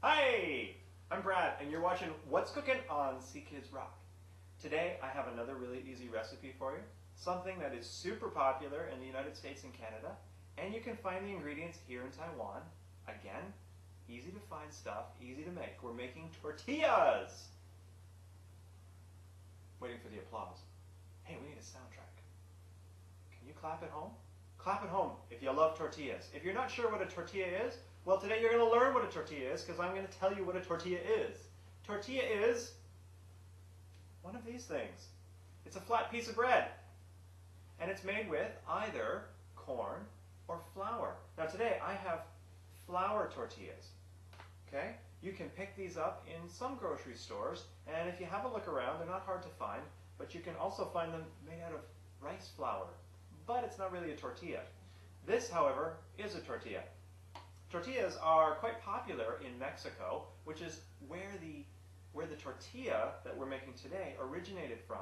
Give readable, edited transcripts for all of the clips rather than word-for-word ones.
Hi, I'm Brad, and you're watching What's Cooking on Sea Kids Rock. Today, I have another really easy recipe for you, something that is super popular in the United States and Canada, and you can find the ingredients here in Taiwan. Again, easy to find stuff, easy to make. We're making tortillas! Waiting for the applause. Hey, we need a soundtrack. Can you clap at home? Clap at home if you love tortillas. If you're not sure what a tortilla is, well, today you're going to learn what a tortilla is because I'm going to tell you what a tortilla is. Tortilla is one of these things. It's a flat piece of bread. And it's made with either corn or flour. Now today I have flour tortillas. Okay? You can pick these up in some grocery stores, and if you have a look around, they're not hard to find, but you can also find them made out of rice flour. But it's not really a tortilla. This, however, is a tortilla. Tortillas are quite popular in Mexico, which is where the tortilla that we're making today originated from.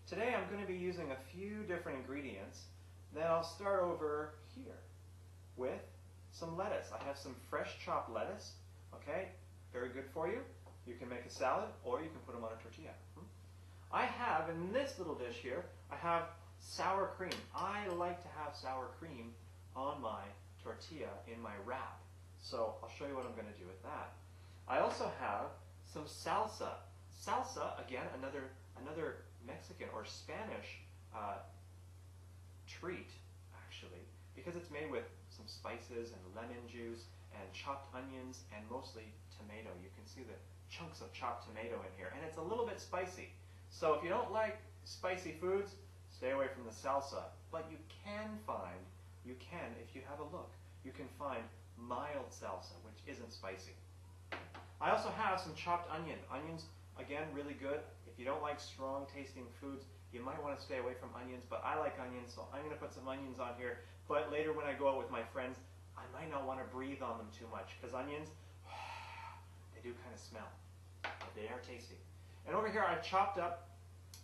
Today I'm going to be using a few different ingredients. Then I'll start over here with some lettuce. I have some fresh chopped lettuce. Okay, very good for you. You can make a salad or you can put them on a tortilla. I have, in this little dish here, I have sour cream. I like to have sour cream on my tortilla in my wrap. So I'll show you what I'm going to do with that. I also have some salsa. Salsa, again, another Mexican or Spanish treat, actually, because it's made with some spices and lemon juice and chopped onions and mostly tomato. You can see the chunks of chopped tomato in here, and it's a little bit spicy. So if you don't like spicy foods, stay away from the salsa. But you can, if you have a look, you can find mild salsa, which isn't spicy. I also have some chopped onion. Onions, again, really good. If you don't like strong tasting foods, you might want to stay away from onions, but I like onions, so I'm going to put some onions on here. But later when I go out with my friends, I might not want to breathe on them too much, because onions, they do kind of smell, but they are tasty. And over here I've chopped up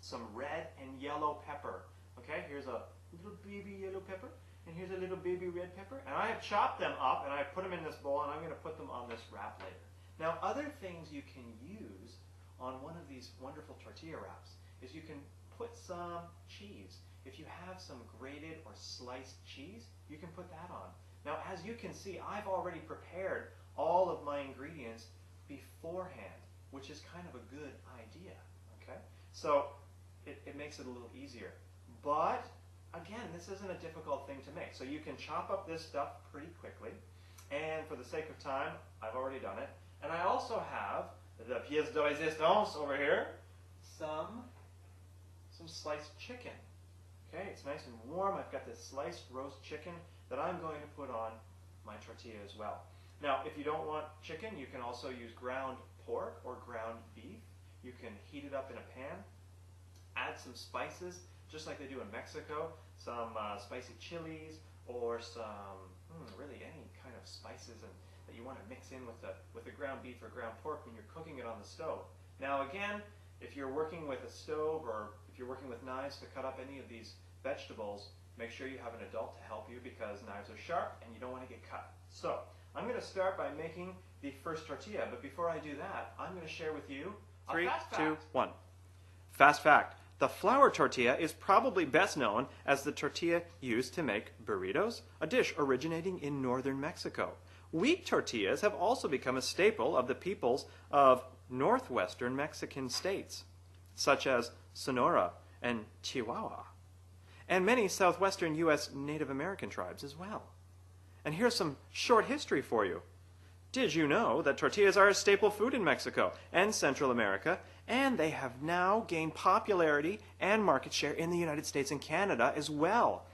some red and yellow pepper. Okay, here's a little baby yellow pepper, and here's a little baby red pepper. And I have chopped them up, and I put them in this bowl, and I'm going to put them on this wrap later. Now, other things you can use on one of these wonderful tortilla wraps is you can put some cheese. If you have some grated or sliced cheese, you can put that on. Now, as you can see, I've already prepared all of my ingredients beforehand, which is kind of a good idea, okay? So it makes it a little easier. But again, this isn't a difficult thing to make. So you can chop up this stuff pretty quickly. And for the sake of time, I've already done it. And I also have the pièce de résistance over here, some sliced chicken. Okay, it's nice and warm. I've got this sliced roast chicken that I'm going to put on my tortilla as well. Now, if you don't want chicken, you can also use ground pork or ground beef. You can heat it up in a pan, add some spices, just like they do in Mexico, some spicy chilies or some really any kind of spices that you want to mix in with the ground beef or ground pork when you're cooking it on the stove. Now again, if you're working with a stove or if you're working with knives to cut up any of these vegetables, make sure you have an adult to help you because knives are sharp and you don't want to get cut. So I'm going to start by making the first tortilla, but before I do that, I'm going to share with you a fast fact. 3, 2, 1. Fast fact. The flour tortilla is probably best known as the tortilla used to make burritos, a dish originating in northern Mexico. Wheat tortillas have also become a staple of the peoples of northwestern Mexican states, such as Sonora and Chihuahua, and many southwestern U.S. Native American tribes as well. And here's some short history for you. Did you know that tortillas are a staple food in Mexico and Central America, and they have now gained popularity and market share in the United States and Canada as well?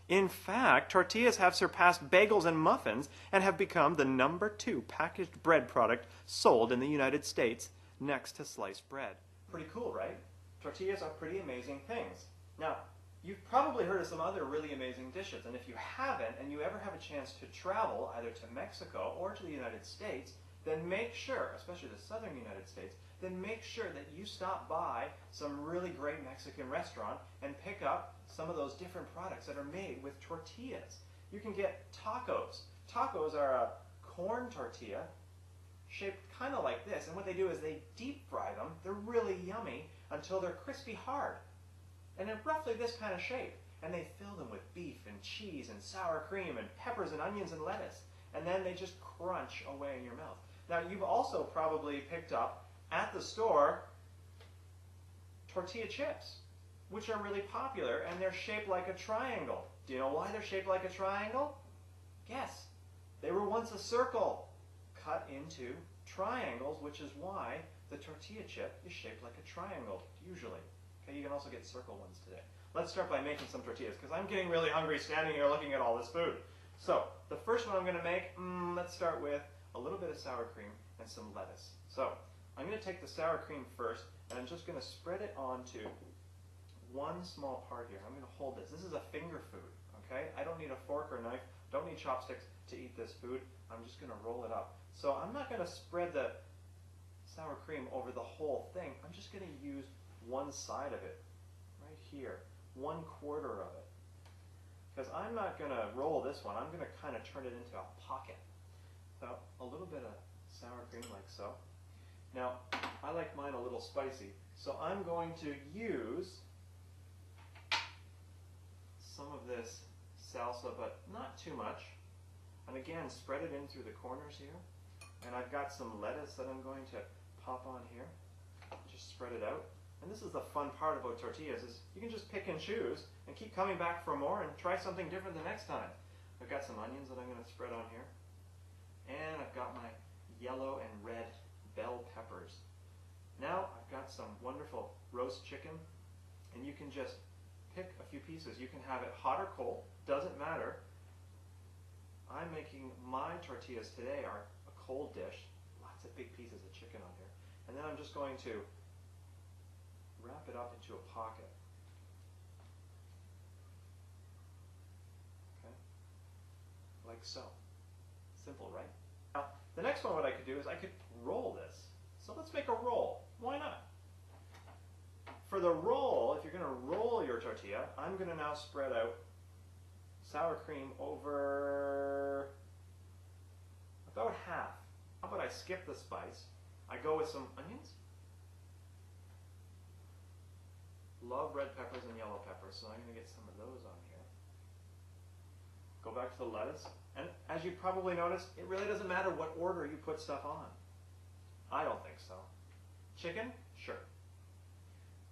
In fact, tortillas have surpassed bagels and muffins and have become the #2 packaged bread product sold in the United States next to sliced bread. Pretty cool, right? Tortillas are pretty amazing things. Now, you've probably heard of some other really amazing dishes, and if you haven't, and you ever have a chance to travel either to Mexico or to the United States, then make sure, especially the southern United States, then make sure that you stop by some really great Mexican restaurant and pick up some of those different products that are made with tortillas. You can get tacos. Tacos are a corn tortilla shaped kind of like this. And what they do is they deep fry them. They're really yummy until they're crispy hard. And in roughly this kind of shape. And they fill them with beef and cheese and sour cream and peppers and onions and lettuce. And then they just crunch away in your mouth. Now, you've also probably picked up at the store tortilla chips, which are really popular, and they're shaped like a triangle. Do you know why they're shaped like a triangle? Guess. They were once a circle cut into triangles, which is why the tortilla chip is shaped like a triangle, usually. Okay, you can also get circle ones today. Let's start by making some tortillas, because I'm getting really hungry standing here looking at all this food. So, the first one I'm going to make, let's start with a little bit of sour cream and some lettuce. So, I'm going to take the sour cream first, and I'm just going to spread it onto one small part here. I'm going to hold this. This is a finger food, okay? I don't need a fork or knife, don't need chopsticks to eat this food. I'm just going to roll it up. So, I'm not going to spread the sour cream over the whole thing. I'm just going to use one side of it, right here. 1/4 of it. Because I'm not going to roll this one. I'm going to kind of turn it into a pocket. So a little bit of sour cream like so. Now, I like mine a little spicy. So I'm going to use some of this salsa, but not too much. And again, spread it in through the corners here. And I've got some lettuce that I'm going to pop on here. Just spread it out. And this is the fun part about tortillas, is you can just pick and choose and keep coming back for more and try something different the next time. I've got some onions that I'm going to spread on here. And I've got my yellow and red bell peppers. Now I've got some wonderful roast chicken, and you can just pick a few pieces. You can have it hot or cold, doesn't matter. I'm making my tortillas today are a cold dish, lots of big pieces of chicken on here. And then I'm just going to wrap it up into a pocket. Okay? Like so. Simple, right? Now, the next one what I could do is I could roll this. So let's make a roll. Why not? For the roll, if you're going to roll your tortilla, I'm going to now spread out sour cream over about half. How about I skip the spice? I go with some onions. Love red peppers and yellow peppers, so I'm going to get some of those on here. Go back to the lettuce. And as you probably noticed, it really doesn't matter what order you put stuff on. I don't think so. Chicken? Sure.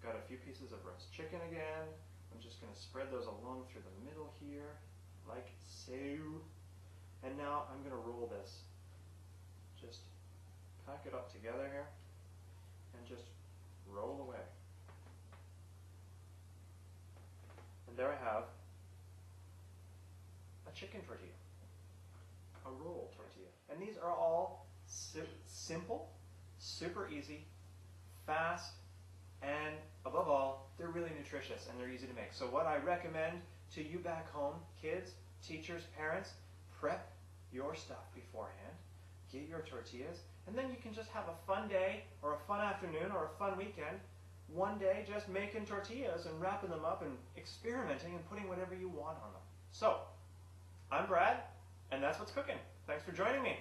Got a few pieces of roast chicken again. I'm just going to spread those along through the middle here, like so. And now I'm going to roll this. Just pack it up together here, and just roll away. And there I have a chicken tortilla, a roll tortilla. And these are all simple, super easy, fast, and above all, they're really nutritious and they're easy to make. So what I recommend to you back home, kids, teachers, parents, prep your stuff beforehand, get your tortillas, and then you can just have a fun day or a fun afternoon or a fun weekend. One day just making tortillas and wrapping them up and experimenting and putting whatever you want on them. So, I'm Brad, and that's what's cooking. Thanks for joining me.